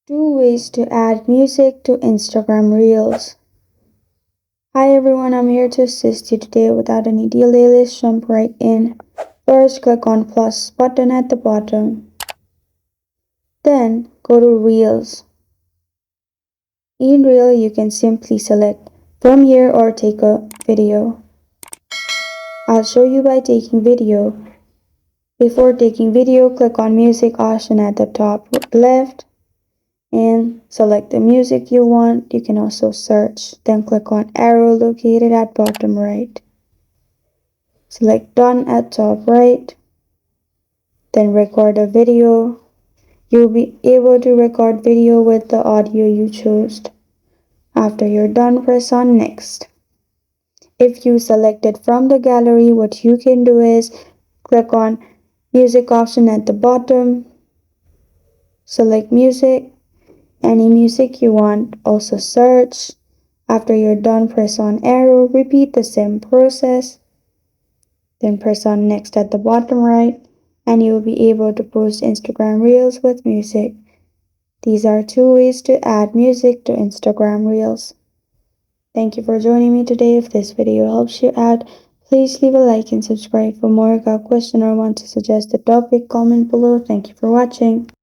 Two ways to add music to Instagram Reels. Hi everyone, I'm here to assist you today without any delay. Let's jump right in. First, click on plus button at the bottom. Then go to Reels. In Reel, you can simply select from here or take a video. I'll show you by taking video. Before taking video, click on music option at the top left and select the music you want. You can also search. Then click on arrow located at bottom right. Select done at top right. Then record a video. You'll be able to record video with the audio you chose. After you're done, press on next. If you selected from the gallery, what you can do is click on music option at the bottom. Select music. Any music you want, also search. After you're done, press on arrow, repeat the same process. Then press on next at the bottom right, and you'll be able to post Instagram Reels with music. These are two ways to add music to Instagram Reels. Thank you for joining me today. If this video helps you out, please leave a like and subscribe. For more. Got a question or want to suggest a topic, comment below. Thank you for watching.